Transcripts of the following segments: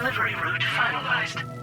Delivery route finalized.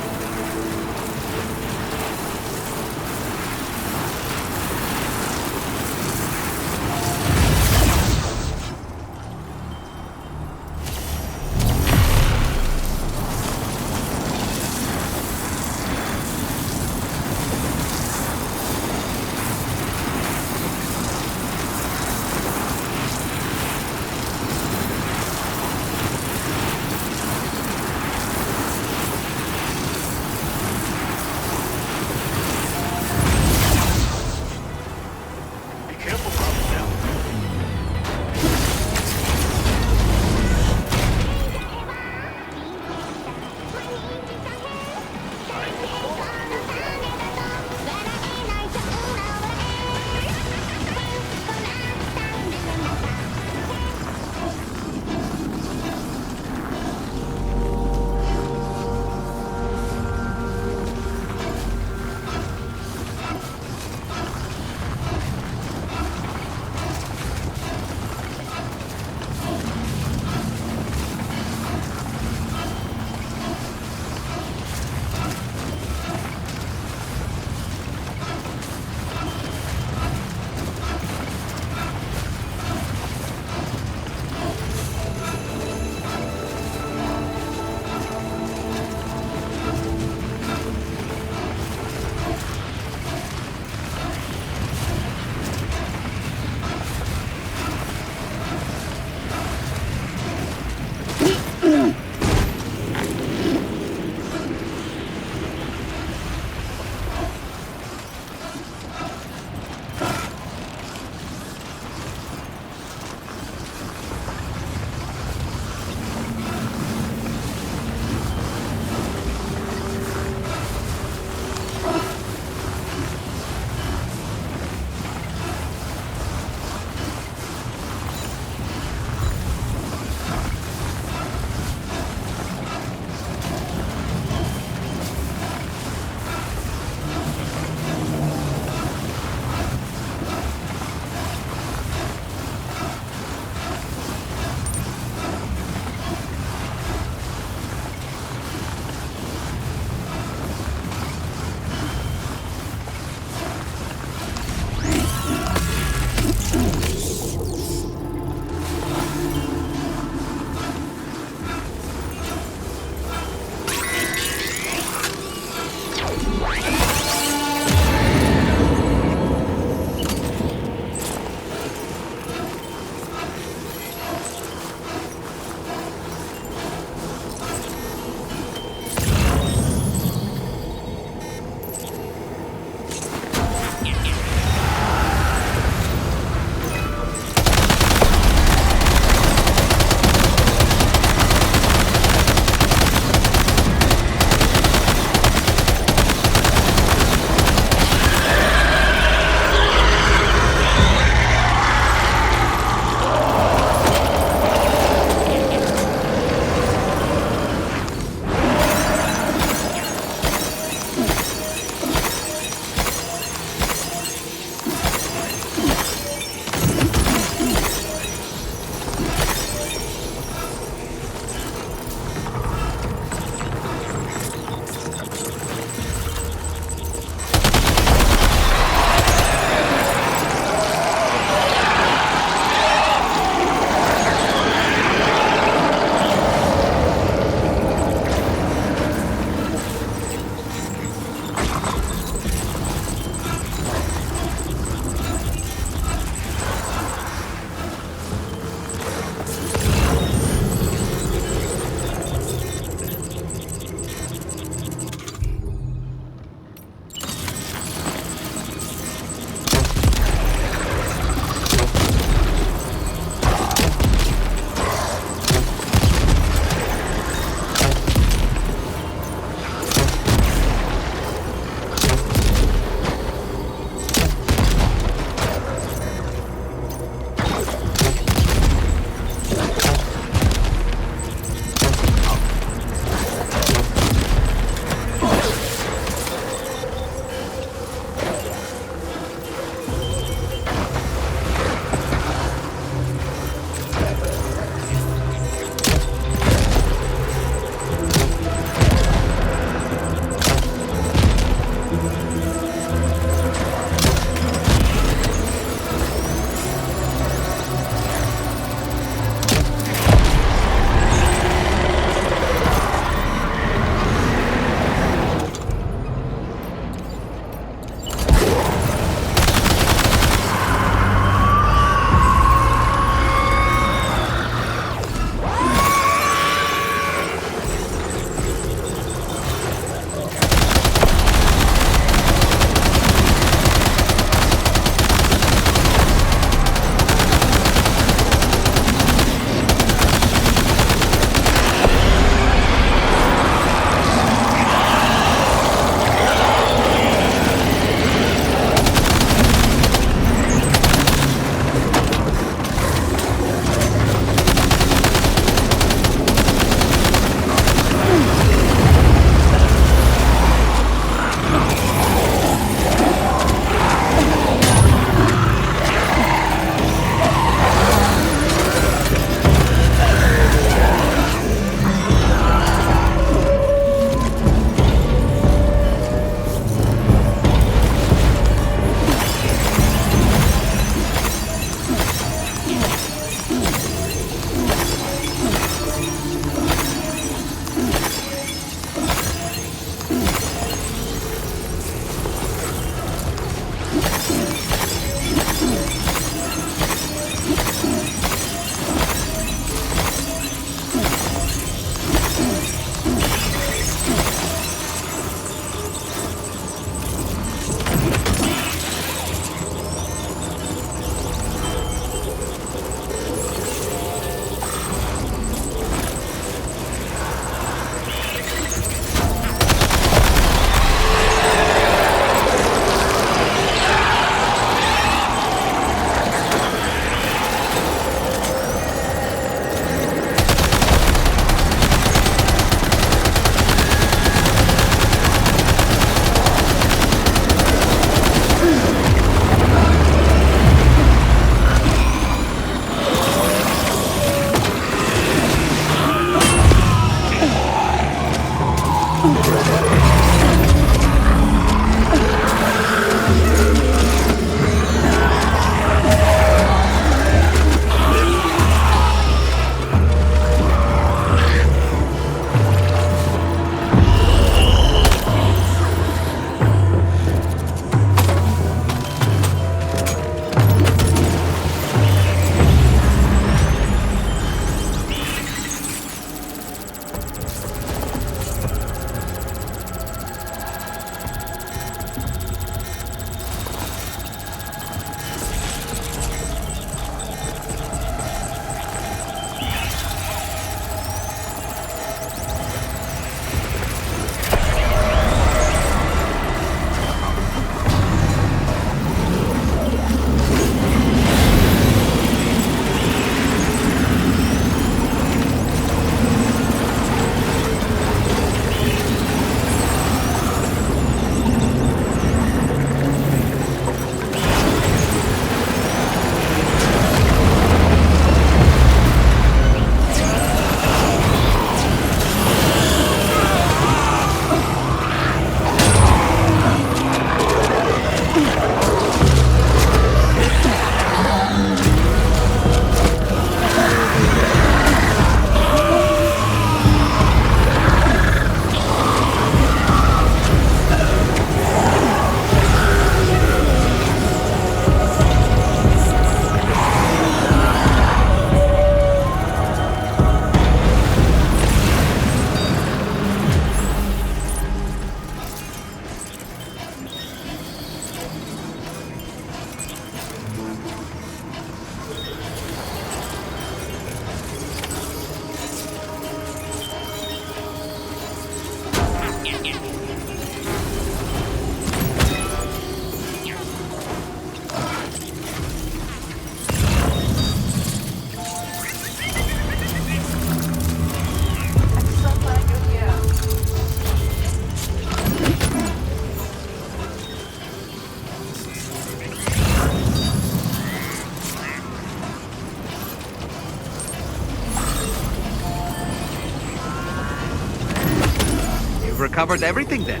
covered everything then.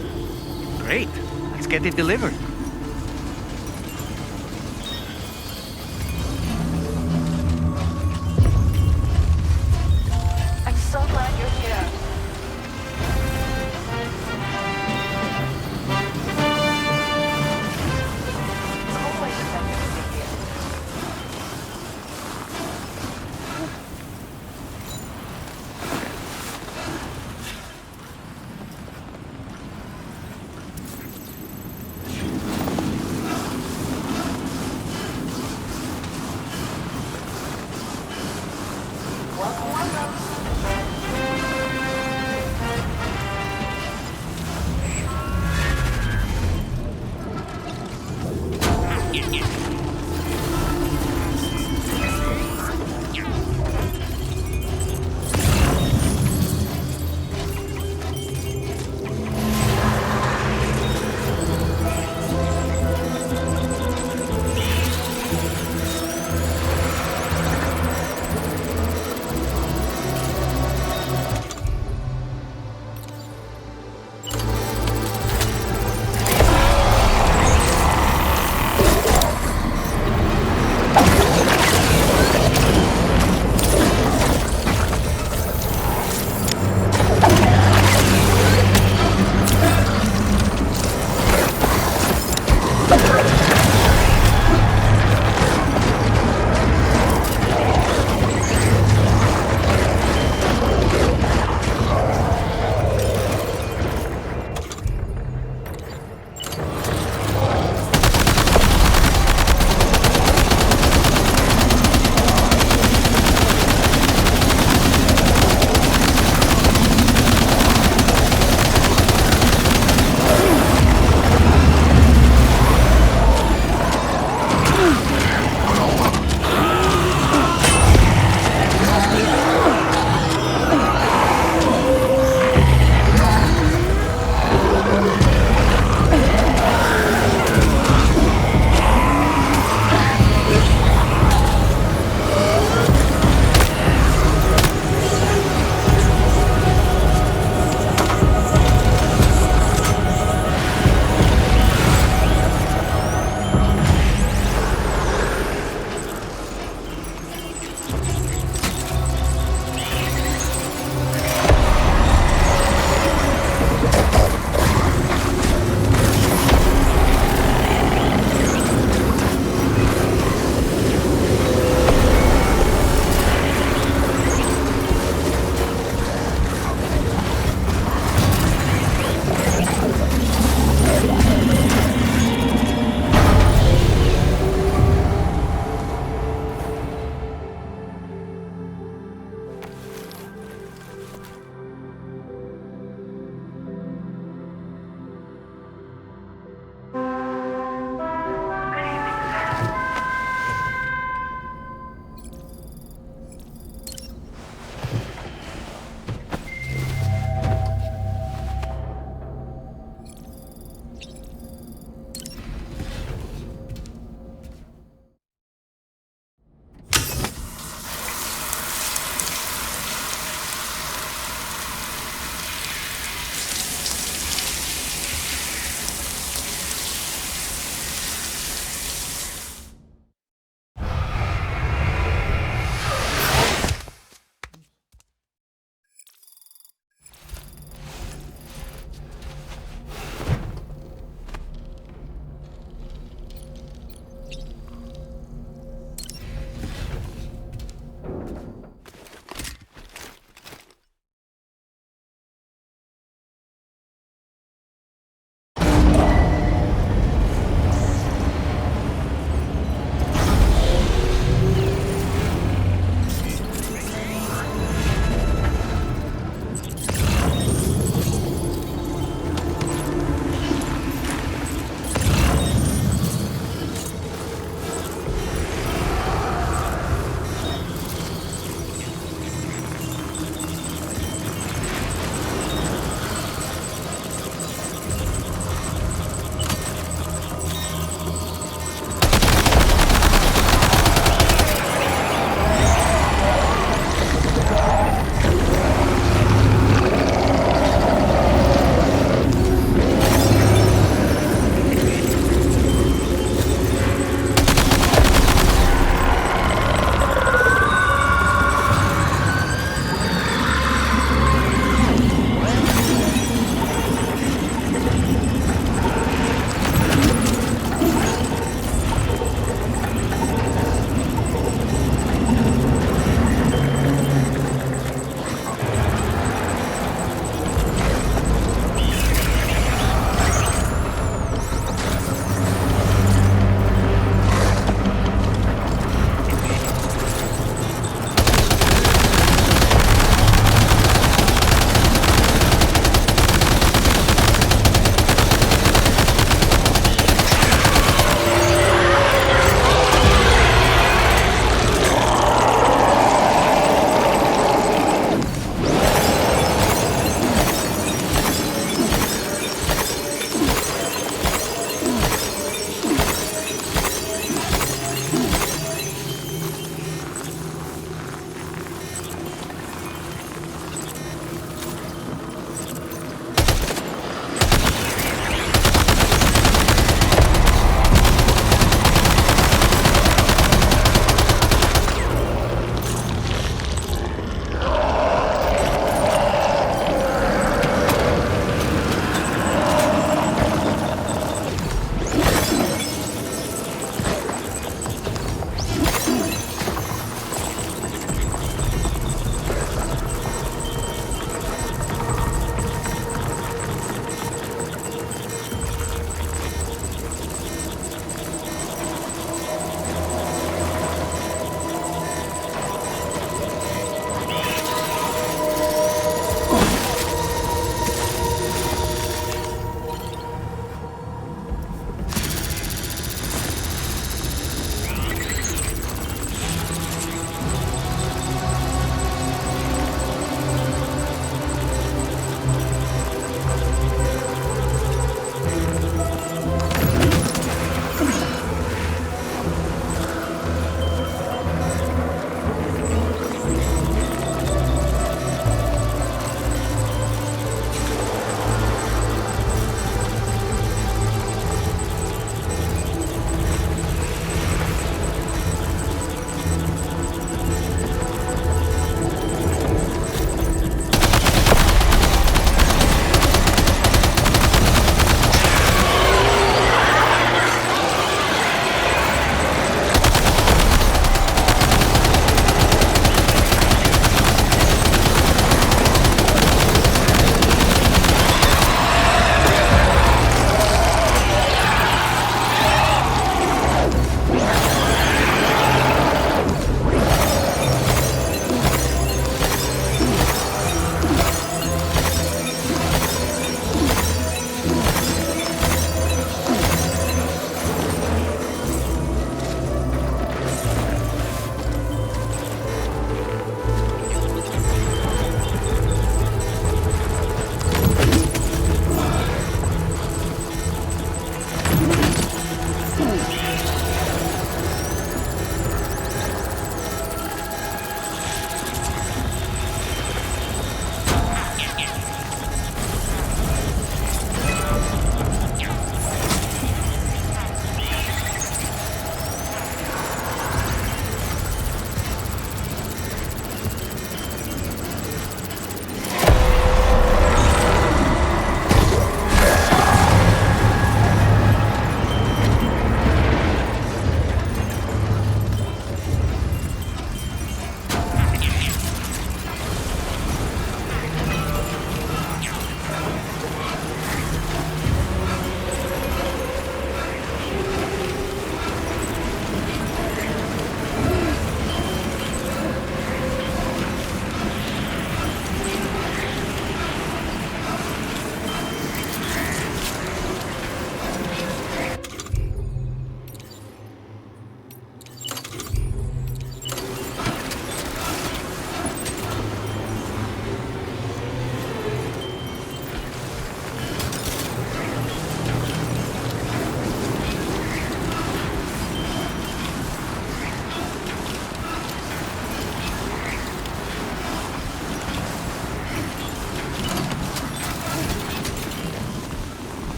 Great. Let's get it delivered. I'm so glad you're here. It's always a pleasure to be here. Welcome, welcome.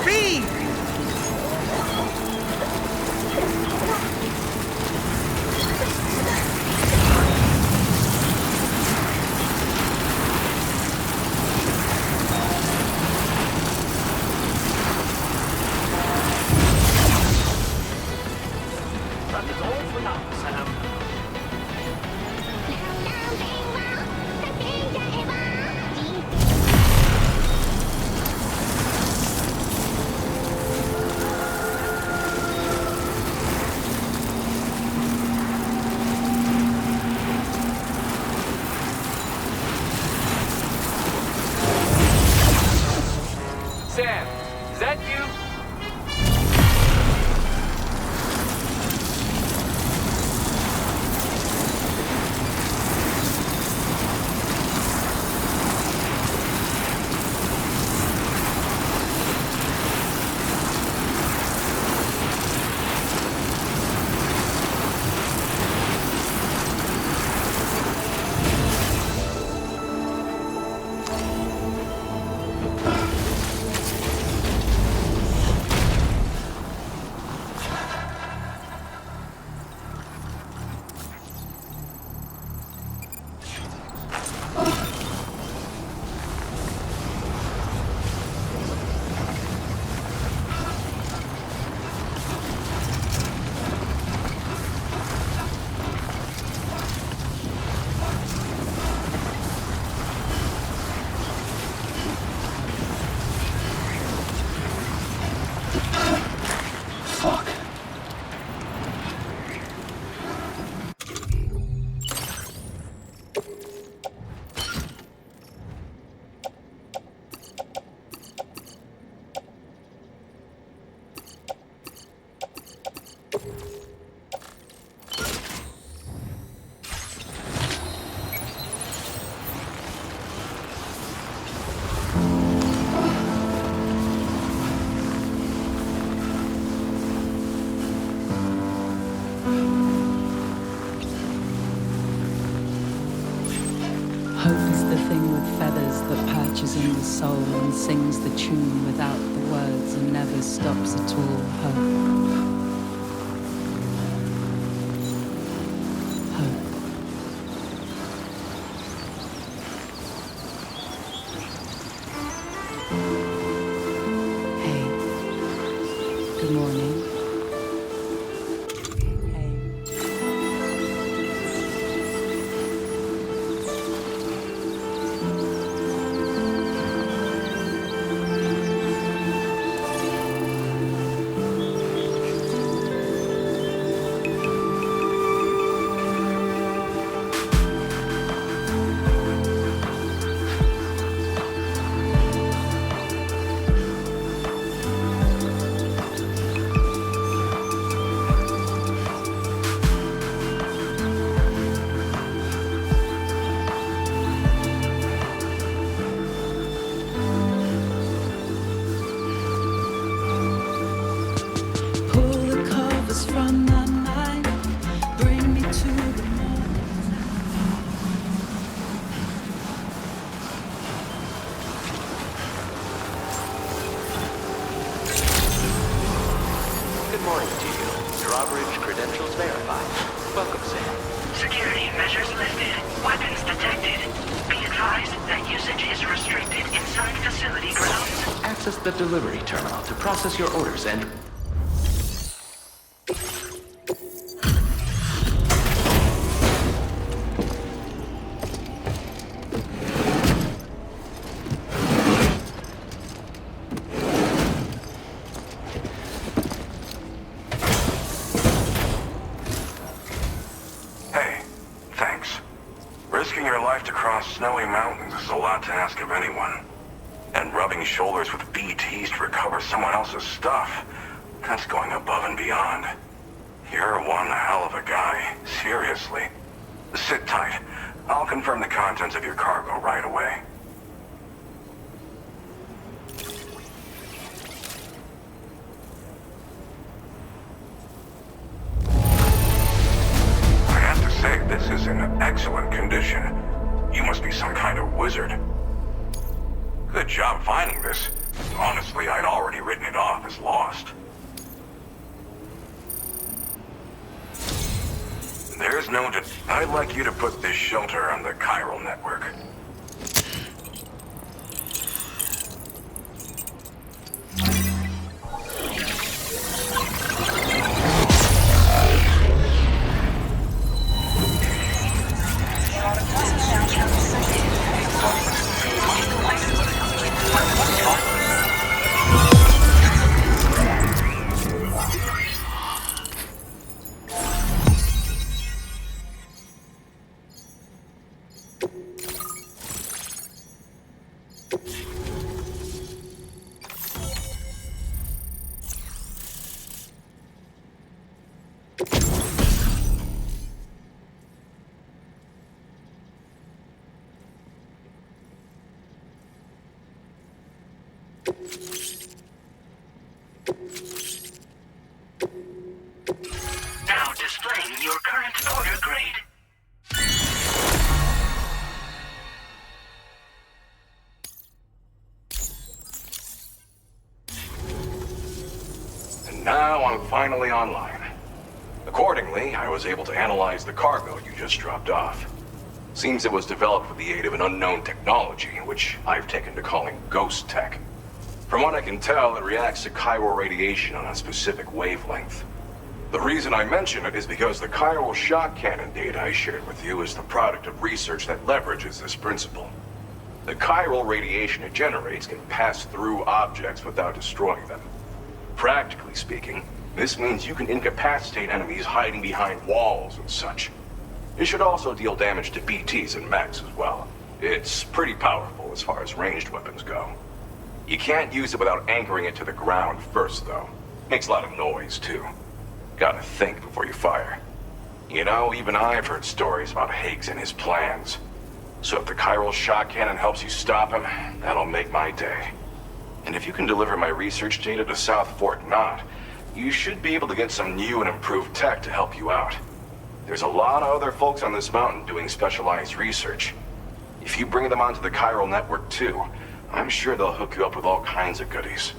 Speed! That is all for now, Sam. Sam, is that you? Fuck. Hope is the thing with feathers that perches in the soul and sings the tune without the words and never stops at all. Hope. Hope. Hey. Good morning. Hey. Pull the covers from my mind, bring me to the morning. Good morning to you. Drawbridge credentials verified. Welcome, Sam. Security measures lifted. Weapons detected. Be advised that usage is restricted inside facility grounds. Access the delivery terminal to process your orders and... Hey, thanks. Risking your life to cross snowy mountains is a lot to ask of anyone. And rubbing shoulders with BTs to recover someone else's stuff, that's going above and beyond. You're one hell of a guy, seriously. Sit tight. I'll confirm the contents of your cargo right away. I have to say, this is in excellent condition. You must be some kind of wizard. Good job finding this. Honestly, I'd already written it off as lost. There's no I'd like you to put this shelter on the chiral network. Now displaying your current order grade. And now I'm finally online. Accordingly, I was able to analyze the cargo you just dropped off. Seems it was developed with the aid of an unknown technology, which I've taken to calling ghost tech. From what I can tell, it reacts to chiral radiation on a specific wavelength. The reason I mention it is because the chiral shock cannon data I shared with you is the product of research that leverages this principle. The chiral radiation it generates can pass through objects without destroying them. Practically speaking, this means you can incapacitate enemies hiding behind walls and such. It should also deal damage to BTs and mechs as well. It's pretty powerful as far as ranged weapons go. You can't use it without anchoring it to the ground first, though. Makes a lot of noise, too. Gotta think before you fire. You know, even I've heard stories about Higgs and his plans. So if the chiral shock cannon helps you stop him, that'll make my day. And if you can deliver my research data to South Fort Knot, you should be able to get some new and improved tech to help you out. There's a lot of other folks on this mountain doing specialized research. If you bring them onto the chiral network too, I'm sure they'll hook you up with all kinds of goodies.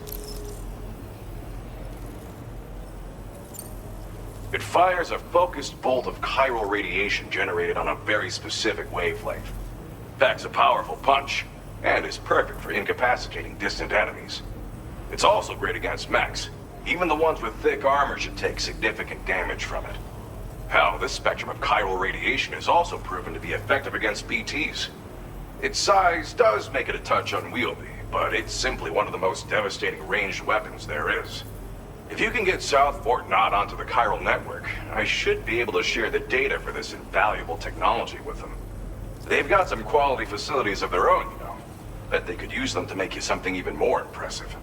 It fires a focused bolt of chiral radiation generated on a very specific wavelength. Packs a powerful punch, and is perfect for incapacitating distant enemies. It's also great against mechs. Even the ones with thick armor should take significant damage from it. Hell, this spectrum of chiral radiation is also proven to be effective against BTs. Its size does make it a touch unwieldy, but it's simply one of the most devastating ranged weapons there is. If you can get South Fort Knot onto the chiral network, I should be able to share the data for this invaluable technology with them. They've got some quality facilities of their own, you know. Bet they could use them to make you something even more impressive.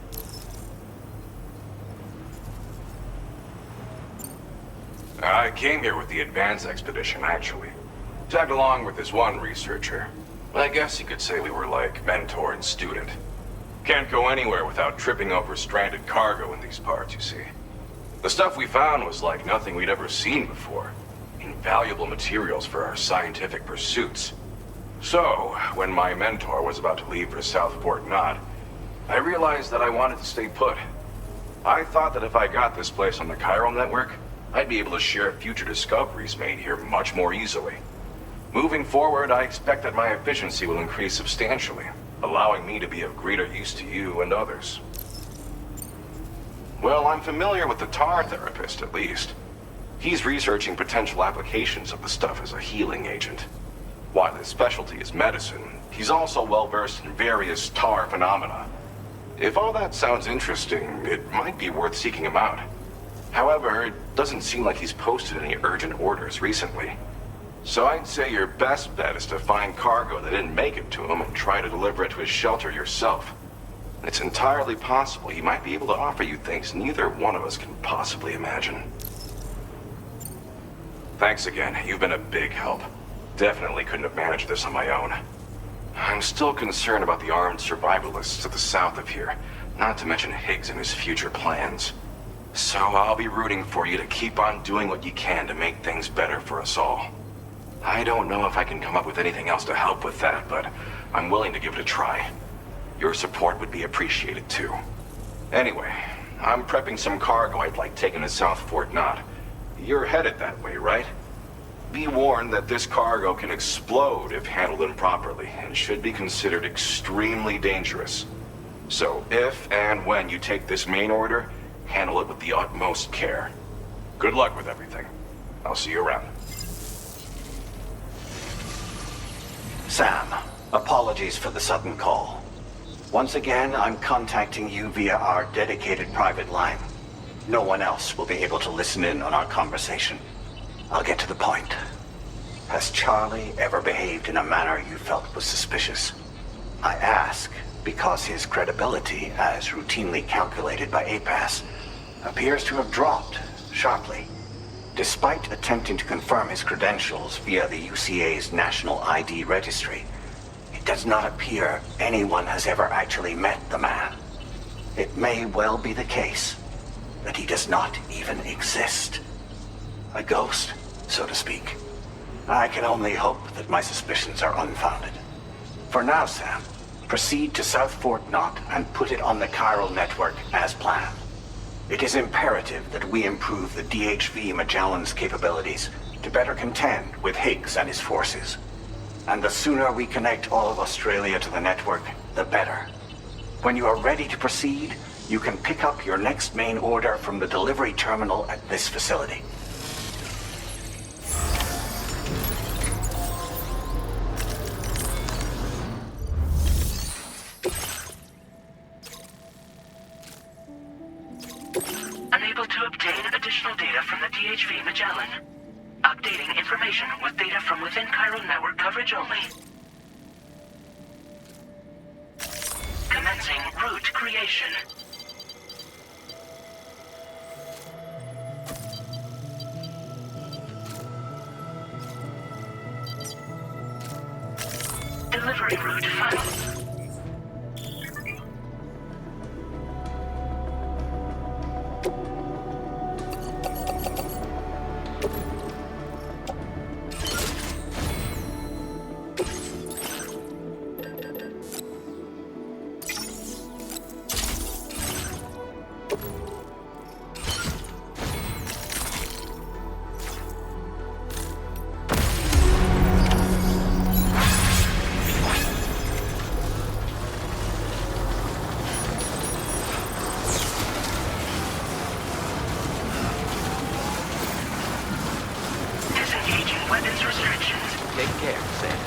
I came here with the advance expedition, actually. Tagged along with this one researcher. I guess you could say we were like mentor and student. Can't go anywhere without tripping over stranded cargo in these parts, you see. The stuff we found was like nothing we'd ever seen before. Invaluable materials for our scientific pursuits. So, when my mentor was about to leave for South Fort Knot, I realized that I wanted to stay put. I thought that if I got this place on the chiral network, I'd be able to share future discoveries made here much more easily. Moving forward, I expect that my efficiency will increase substantially, allowing me to be of greater use to you and others. Well, I'm familiar with the tar therapist, at least. He's researching potential applications of the stuff as a healing agent. While his specialty is medicine, he's also well-versed in various tar phenomena. If all that sounds interesting, it might be worth seeking him out. However, it doesn't seem like he's posted any urgent orders recently. So I'd say your best bet is to find cargo that didn't make it to him and try to deliver it to his shelter yourself. It's entirely possible he might be able to offer you things neither one of us can possibly imagine. Thanks again. You've been a big help. Definitely couldn't have managed this on my own. I'm still concerned about the armed survivalists to the south of here, not to mention Higgs and his future plans. So I'll be rooting for you to keep on doing what you can to make things better for us all. I don't know if I can come up with anything else to help with that, but I'm willing to give it a try. Your support would be appreciated too. Anyway, I'm prepping some cargo I'd like taken to South Fort Knot. You're headed that way, right? Be warned that this cargo can explode if handled improperly, and should be considered extremely dangerous. So if and when you take this main order, handle it with the utmost care. Good luck with everything. I'll see you around. Sam, apologies for the sudden call. Once again, I'm contacting you via our dedicated private line. No one else will be able to listen in on our conversation. I'll get to the point. Has Charlie ever behaved in a manner you felt was suspicious? I ask because his credibility, as routinely calculated by APAS, appears to have dropped sharply. Despite attempting to confirm his credentials via the UCA's National ID Registry, it does not appear anyone has ever actually met the man. It may well be the case that he does not even exist. A ghost, so to speak. I can only hope that my suspicions are unfounded. For now, Sam, proceed to South Fort Knot and put it on the chiral network as planned. It is imperative that we improve the DHV Magellan's capabilities to better contend with Higgs and his forces. And the sooner we connect all of Australia to the network, the better. When you are ready to proceed, you can pick up your next main order from the delivery terminal at this facility. Unable to obtain additional data from the DHV Magellan. Updating information with data from within chiral network coverage only. Commencing route creation. Delivery route final. Weapons restrictions. Take care, Sam.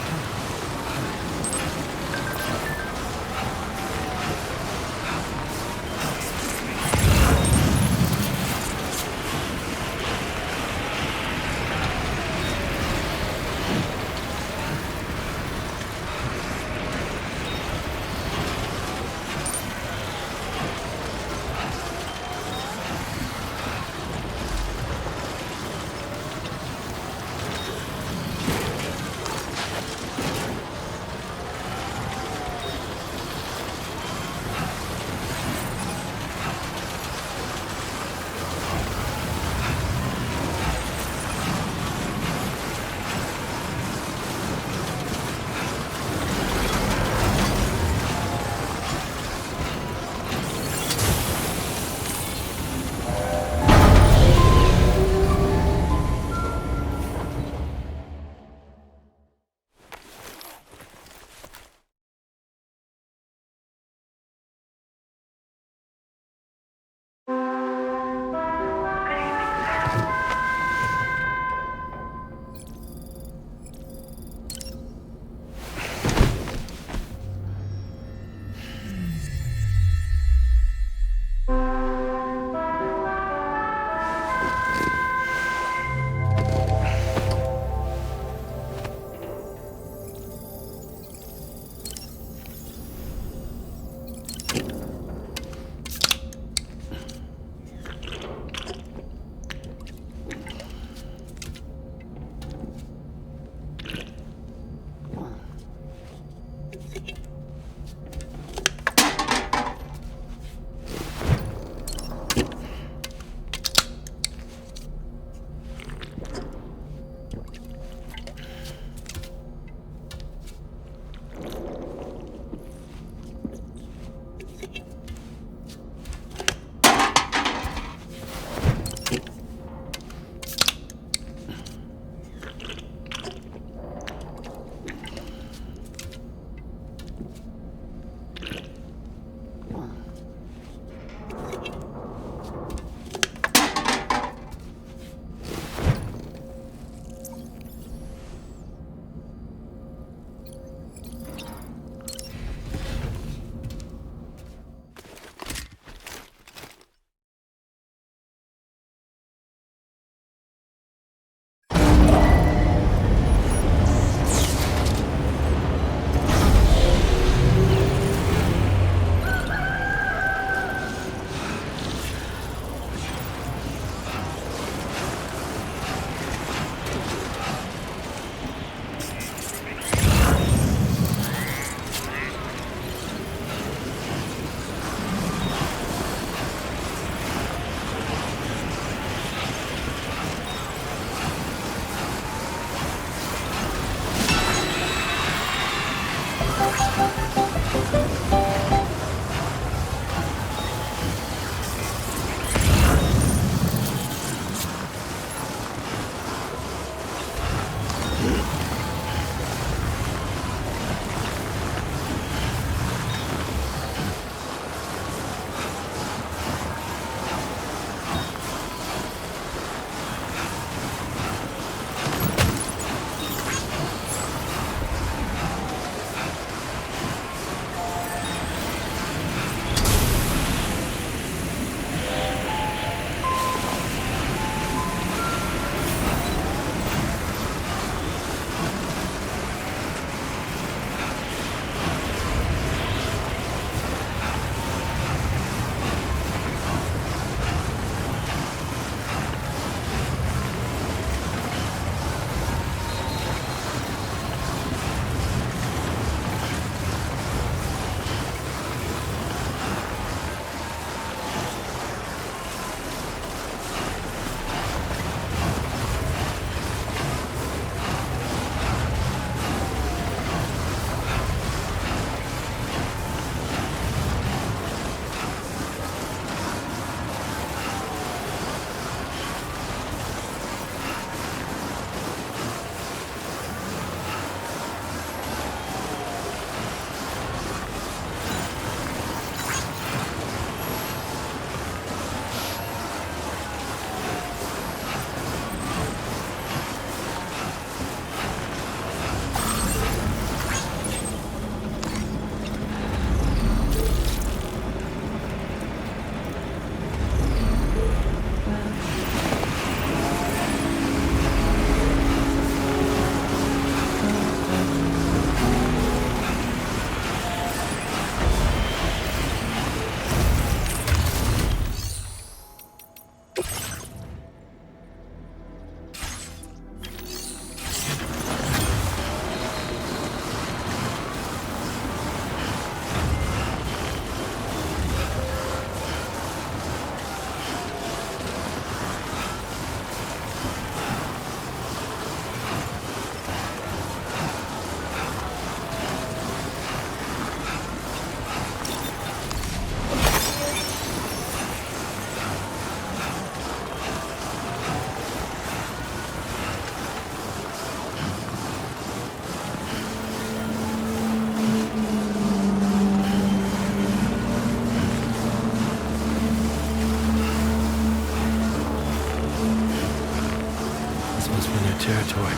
territory.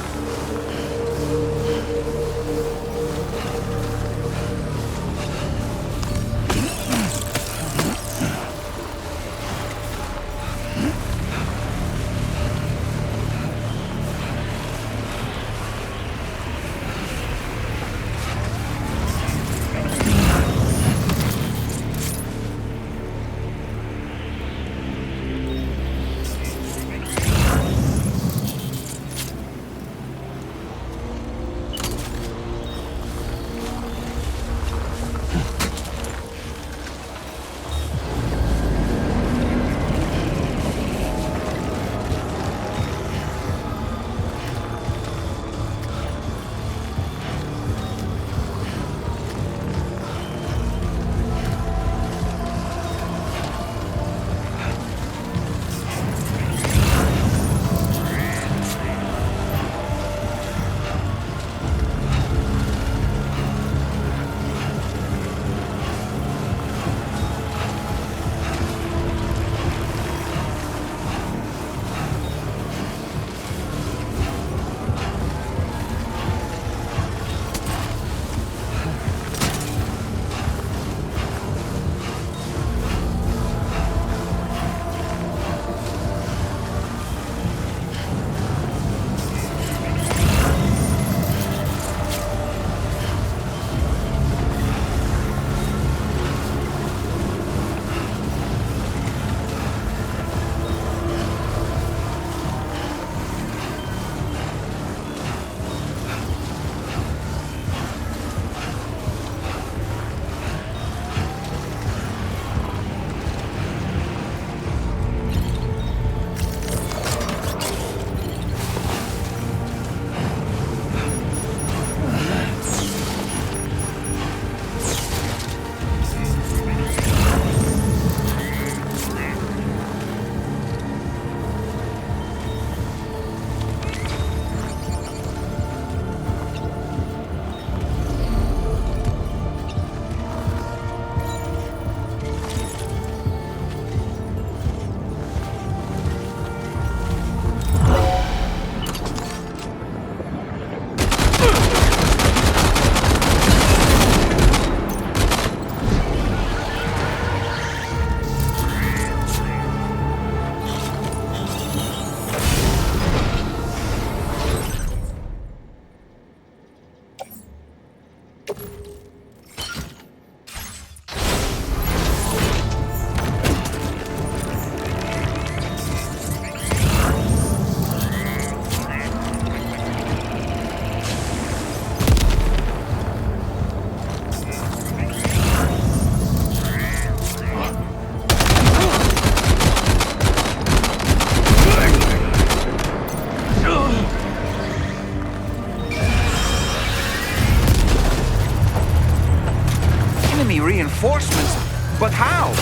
Reinforcements? But how?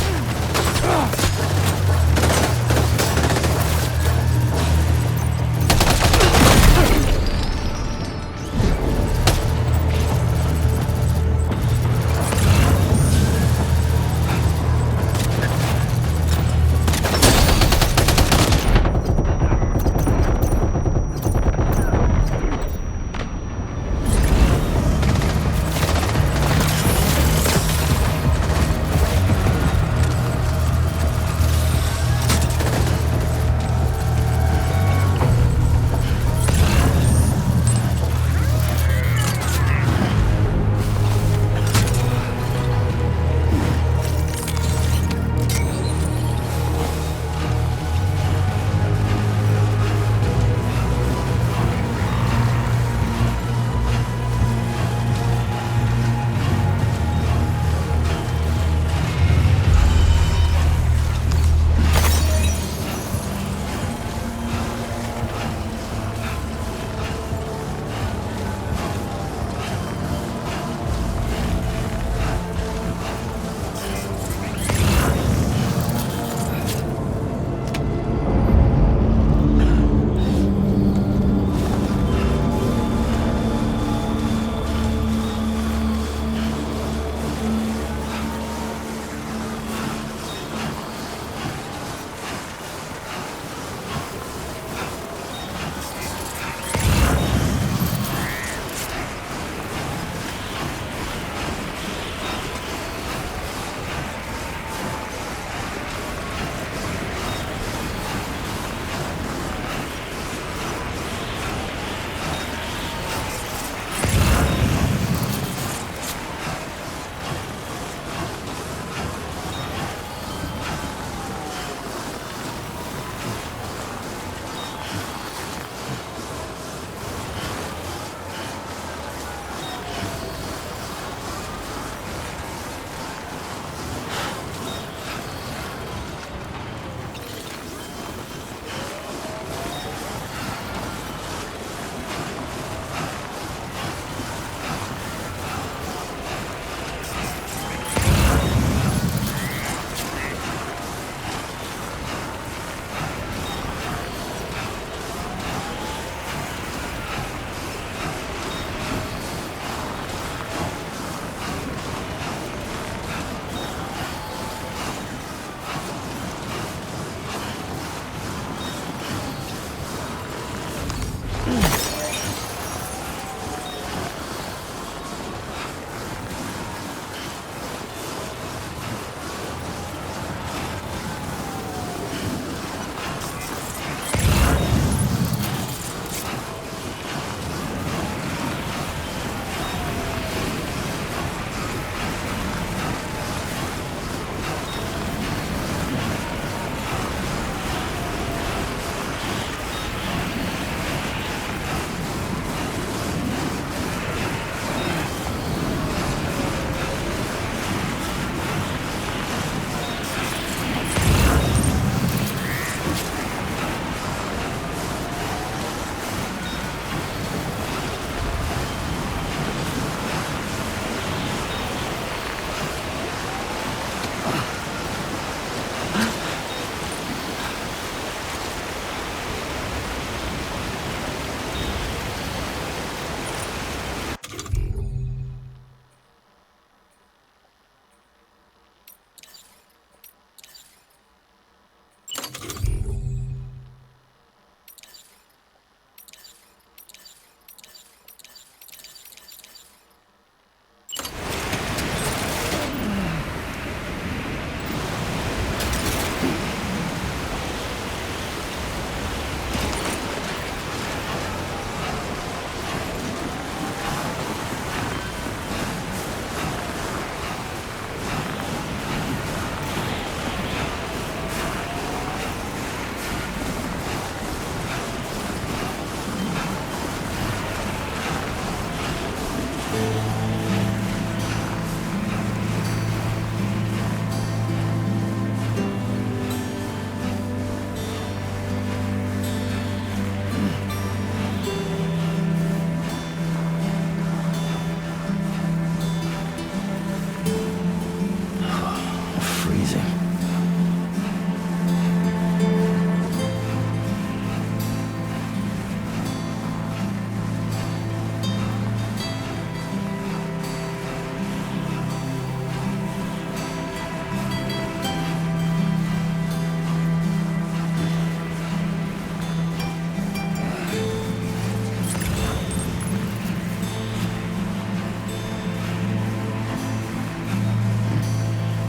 easy.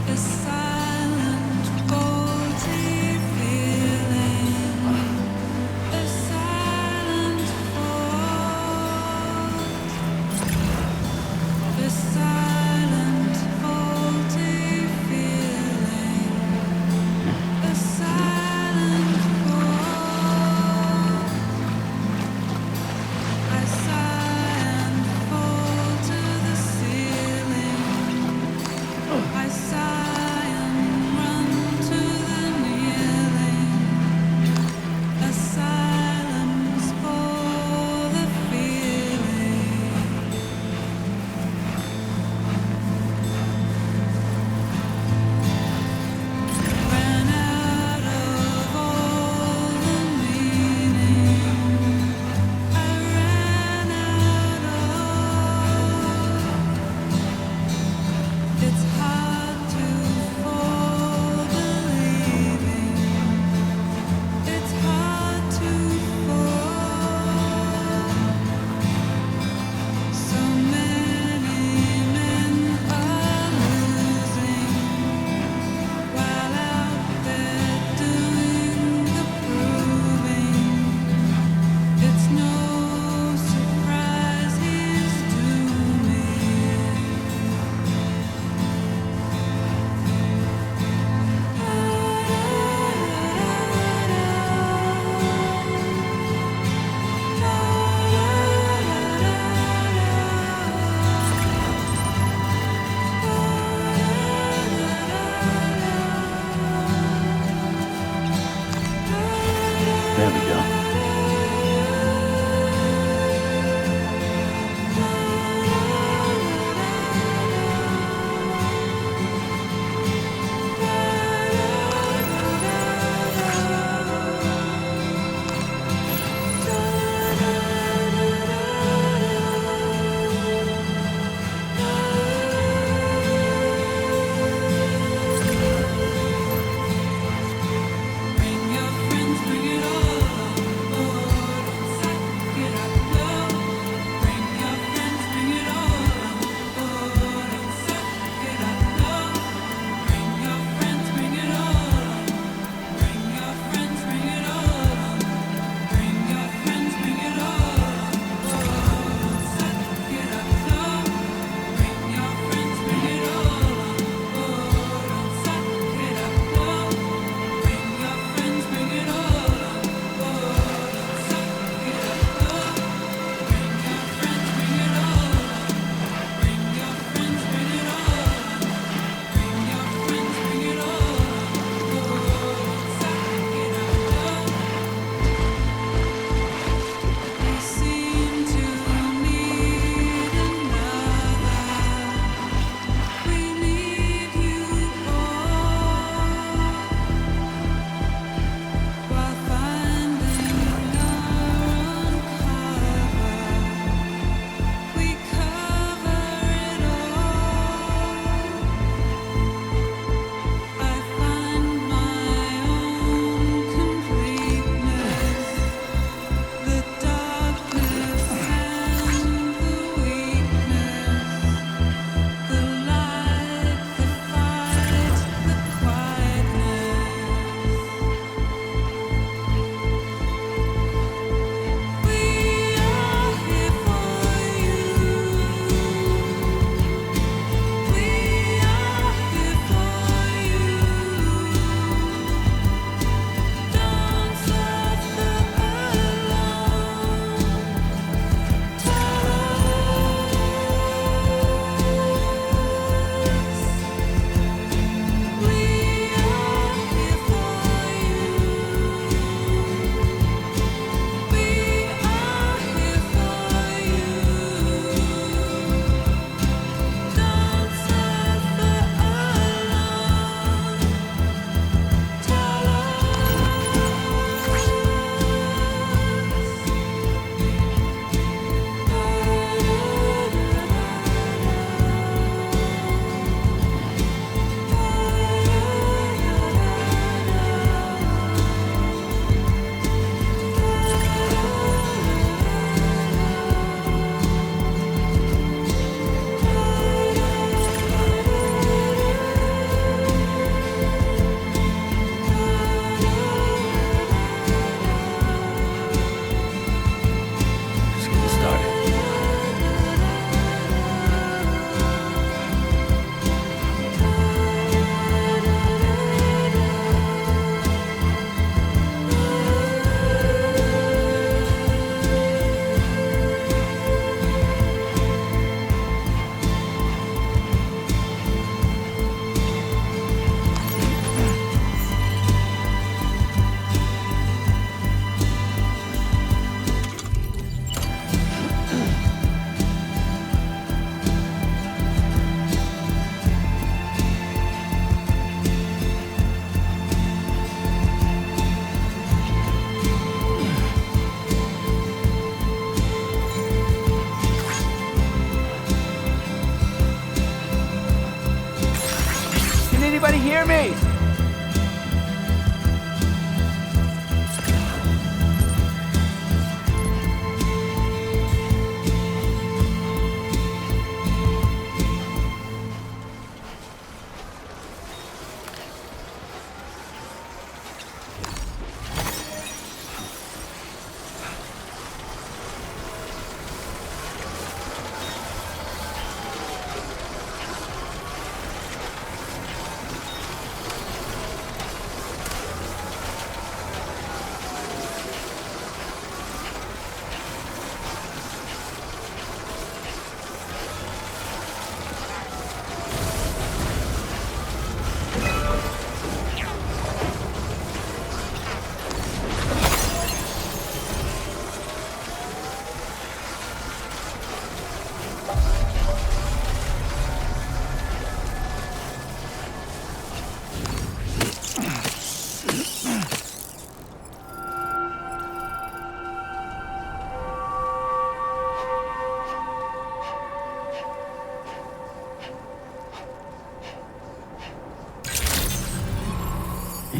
The silence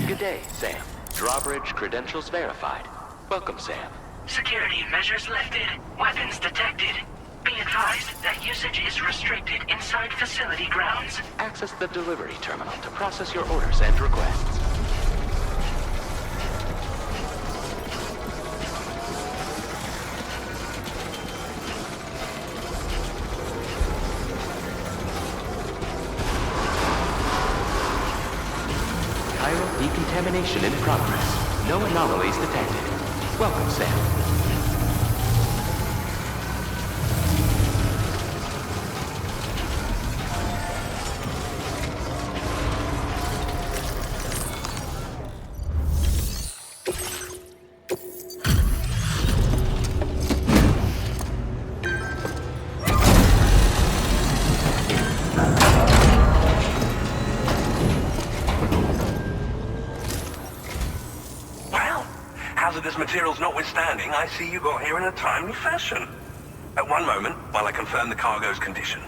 Good day, Sam. Drawbridge credentials verified. Welcome, Sam. Security measures lifted. Weapons detected. Be advised that usage is restricted inside facility grounds. Access the delivery terminal to process your orders and requests. Chiral decontamination in progress. No anomalies detected. Welcome, Sam. Hazardous materials notwithstanding, I see you got here in a timely fashion. At one moment, while I confirm the cargo's condition.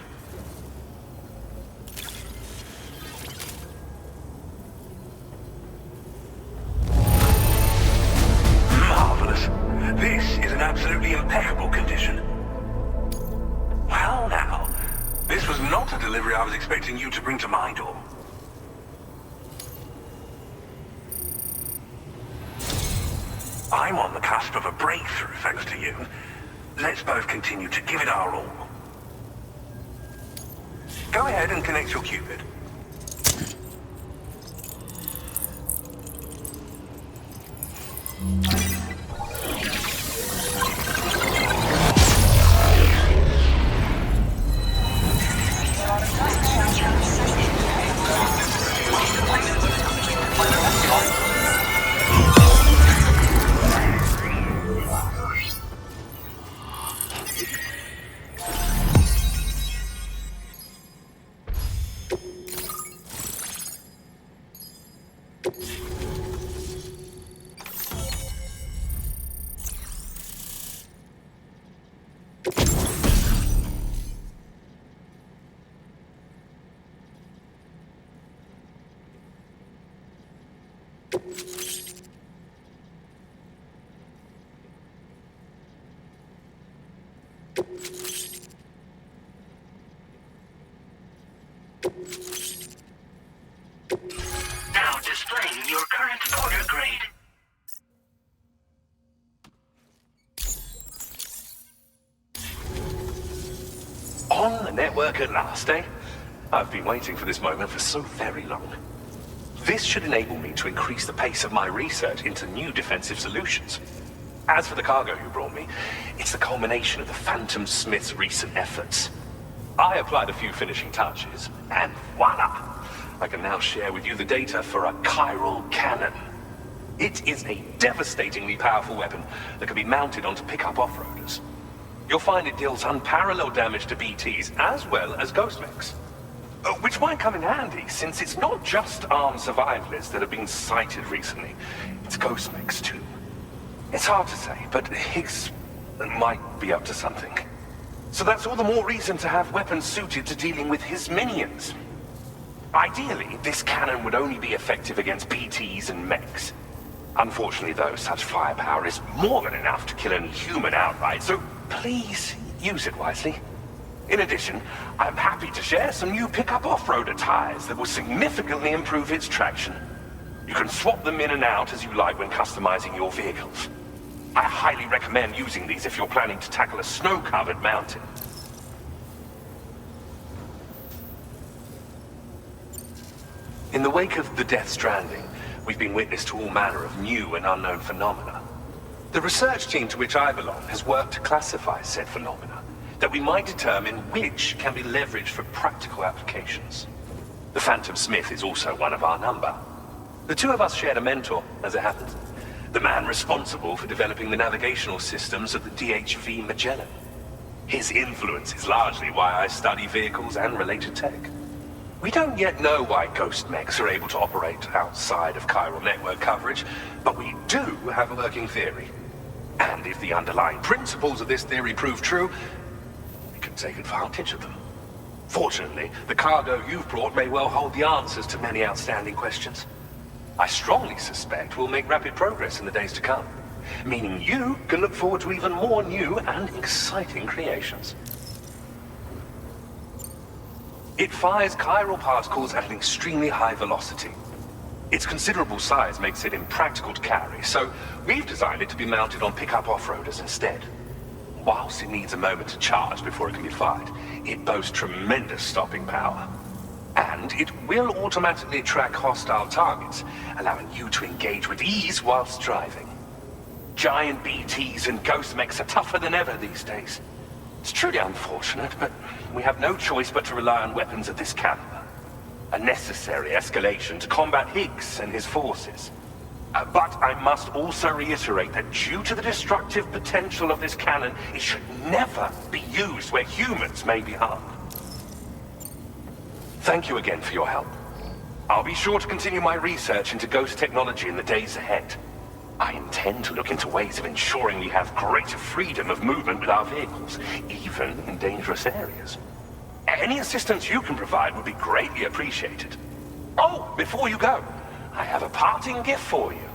Marvelous. This is in absolutely impeccable condition. Well now, this was not a delivery I was expecting you to bring to my door. I'm on the cusp of a breakthrough, thanks to you. Let's both continue to give it our all. Go ahead and connect your Cupid. Now displaying your current order grade. On the network at last, eh? I've been waiting for this moment for so very long. This should enable me to increase the pace of my research into new defensive solutions. As for the cargo you brought me, it's the culmination of the Phantom Smith's recent efforts. I applied a few finishing touches, and voila! I can now share with you the data for a chiral cannon. It is a devastatingly powerful weapon that can be mounted onto pickup off-roaders. You'll find it deals unparalleled damage to BTs as well as ghost mechs. Which might come in handy, since it's not just armed survivalists that have been sighted recently. It's ghost mechs too. It's hard to say, but Higgs might be up to something. So that's all the more reason to have weapons suited to dealing with his minions. Ideally, this cannon would only be effective against BTs and mechs. Unfortunately, though, such firepower is more than enough to kill any human outright, so please use it wisely. In addition, I'm happy to share some new pickup off-roader tires that will significantly improve its traction. You can swap them in and out as you like when customizing your vehicles. I highly recommend using these if you're planning to tackle a snow-covered mountain. In the wake of the Death Stranding, we've been witness to all manner of new and unknown phenomena. The research team to which I belong has worked to classify said phenomena, that we might determine which can be leveraged for practical applications. The Phantom Smith is also one of our number. The two of us shared a mentor, as it happens. The man responsible for developing the navigational systems of the DHV Magellan. His influence is largely why I study vehicles and related tech. We don't yet know why ghost mechs are able to operate outside of chiral network coverage, but we do have a working theory. And if the underlying principles of this theory prove true, we can take advantage of them. Fortunately, the cargo you've brought may well hold the answers to many outstanding questions. I strongly suspect we'll make rapid progress in the days to come, meaning you can look forward to even more new and exciting creations. It fires chiral particles at an extremely high velocity. Its considerable size makes it impractical to carry, so we've designed it to be mounted on pickup off-roaders instead. Whilst it needs a moment to charge before it can be fired, it boasts tremendous stopping power. And it will automatically track hostile targets, allowing you to engage with ease whilst driving. Giant BTs and ghost mechs are tougher than ever these days. It's truly unfortunate, but we have no choice but to rely on weapons of this caliber. A necessary escalation to combat Higgs and his forces. But I must also reiterate that due to the destructive potential of this cannon, it should never be used where humans may be harmed. Thank you again for your help. I'll be sure to continue my research into ghost technology in the days ahead. I intend to look into ways of ensuring we have greater freedom of movement with our vehicles, even in dangerous areas. Any assistance you can provide would be greatly appreciated. Oh, before you go, I have a parting gift for you.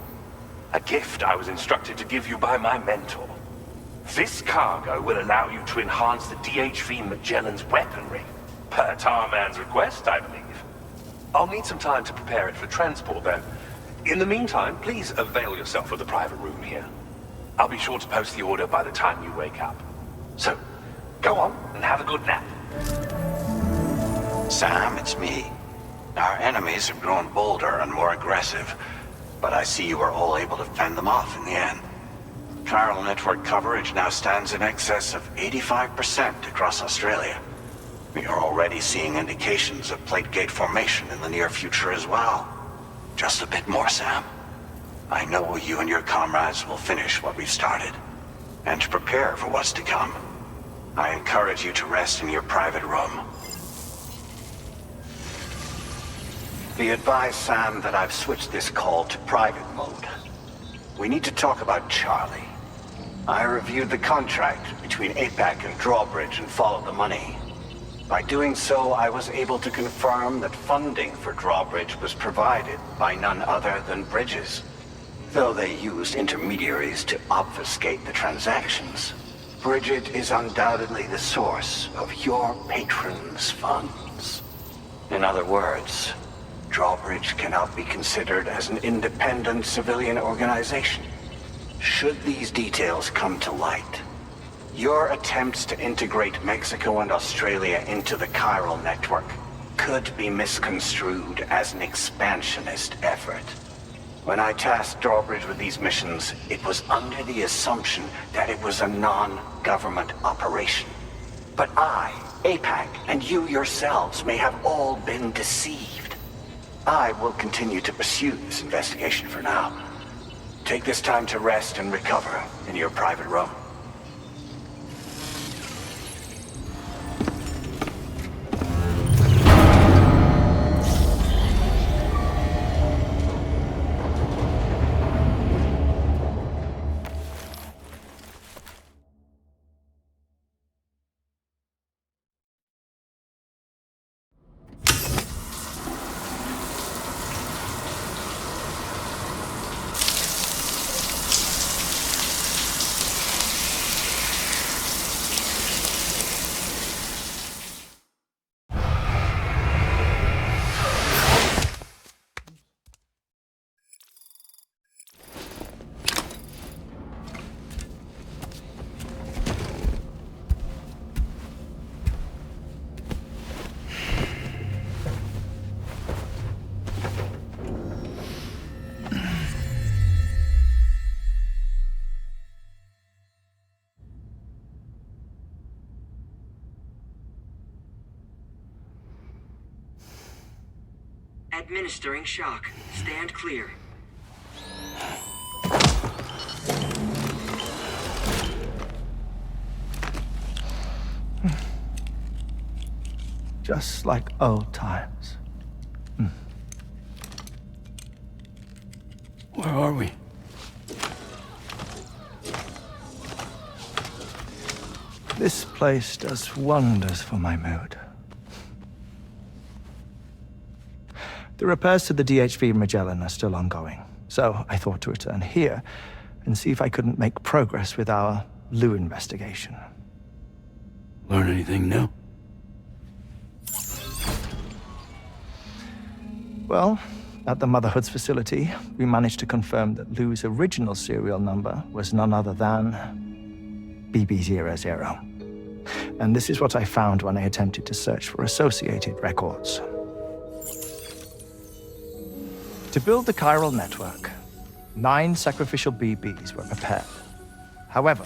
A gift I was instructed to give you by my mentor. This cargo will allow you to enhance the DHV Magellan's weaponry. Per Tarman's request, I believe. I'll need some time to prepare it for transport, though. In the meantime, please avail yourself of the private room here. I'll be sure to post the order by the time you wake up. So, go on and have a good nap. Sam, it's me. Our enemies have grown bolder and more aggressive, but I see you were all able to fend them off in the end. Chiral network coverage now stands in excess of 85% across Australia. We are already seeing indications of plate gate formation in the near future as well. Just a bit more, Sam. I know you and your comrades will finish what we've started, and to prepare for what's to come. I encourage you to rest in your private room. Be advised, Sam, that I've switched this call to private mode. We need to talk about Charlie. I reviewed the contract between APAC and Drawbridge and followed the money. By doing so, I was able to confirm that funding for Drawbridge was provided by none other than Bridges, though they used intermediaries to obfuscate the transactions. Bridget is undoubtedly the source of your patrons' funds. In other words, Drawbridge cannot be considered as an independent civilian organization. Should these details come to light, your attempts to integrate Mexico and Australia into the chiral network could be misconstrued as an expansionist effort. When I tasked Drawbridge with these missions, it was under the assumption that it was a non-government operation. But I, APAC, and you yourselves may have all been deceived. I will continue to pursue this investigation for now. Take this time to rest and recover in your private room. Administering shock. Stand clear. Just like old times. Where are we? This place does wonders for my mood. The repairs to the DHV Magellan are still ongoing, so I thought to return here and see if I couldn't make progress with our Lou investigation. Learn anything new? Well, at the Motherhood's facility, we managed to confirm that Lou's original serial number was none other than BB00. And this is what I found when I attempted to search for associated records. To build the chiral network, 9 sacrificial BBs were prepared. However,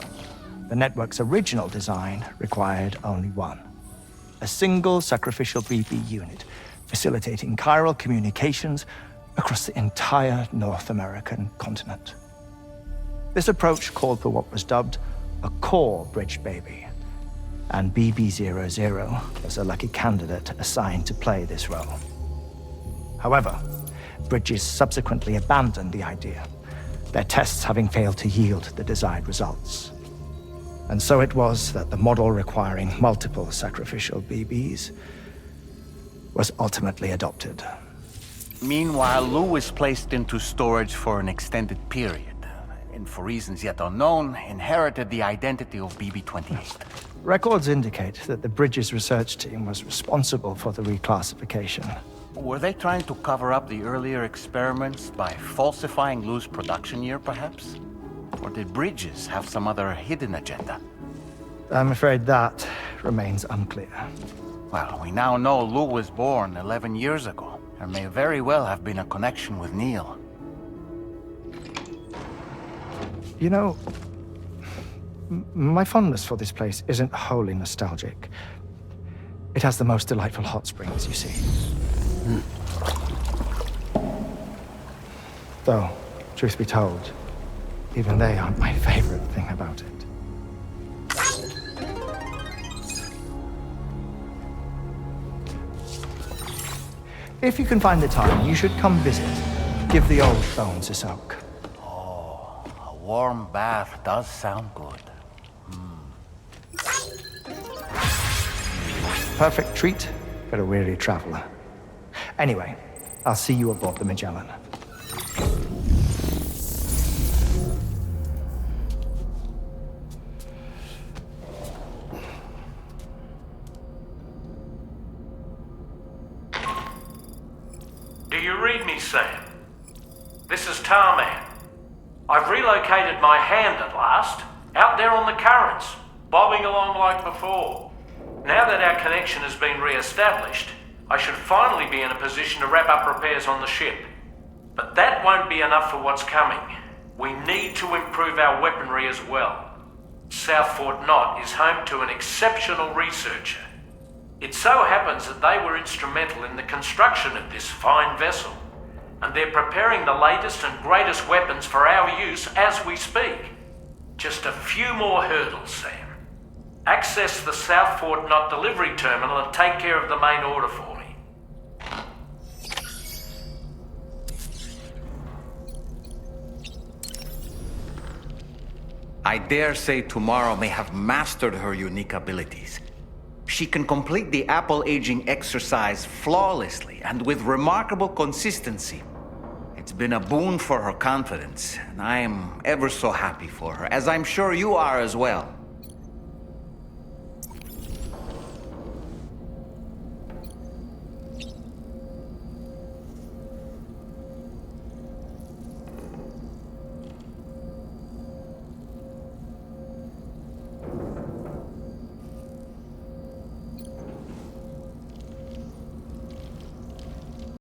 the network's original design required only 1. A single sacrificial BB unit, facilitating chiral communications across the entire North American continent. This approach called for what was dubbed a core bridge baby, and BB00 was a lucky candidate assigned to play this role. However, Bridges subsequently abandoned the idea, their tests having failed to yield the desired results. And so it was that the model requiring multiple sacrificial BBs was ultimately adopted. Meanwhile, Lou is placed into storage for an extended period, and for reasons yet unknown, inherited the identity of BB-28. Records indicate that the Bridges research team was responsible for the reclassification. Were they trying to cover up the earlier experiments by falsifying Lou's production year, perhaps? Or did Bridges have some other hidden agenda? I'm afraid that remains unclear. Well, we now know Lou was born 11 years ago. There may very well have been a connection with Neil. You know, my fondness for this place isn't wholly nostalgic. It has the most delightful hot springs, you see. Though, truth be told, even they aren't my favorite thing about it. If you can find the time, you should come visit. Give the old bones a soak. Oh, a warm bath does sound good. Perfect treat for a weary traveler. Anyway, I'll see you aboard the Magellan. Do you read me, Sam? This is Tarman. I've relocated my hand at last, out there on the currents, bobbing along like before. Now that our connection has been re-established, I should finally be in a position to wrap up repairs on the ship. But that won't be enough for what's coming. We need to improve our weaponry as well. South Fort Knott is home to an exceptional researcher. It so happens that they were instrumental in the construction of this fine vessel, and they're preparing the latest and greatest weapons for our use as we speak. Just a few more hurdles, Sam. Access the South Fort Knott delivery terminal and take care of the main order for me. I dare say tomorrow may have mastered her unique abilities. She can complete the apple aging exercise flawlessly and with remarkable consistency. It's been a boon for her confidence, and I am ever so happy for her, as I'm sure you are as well.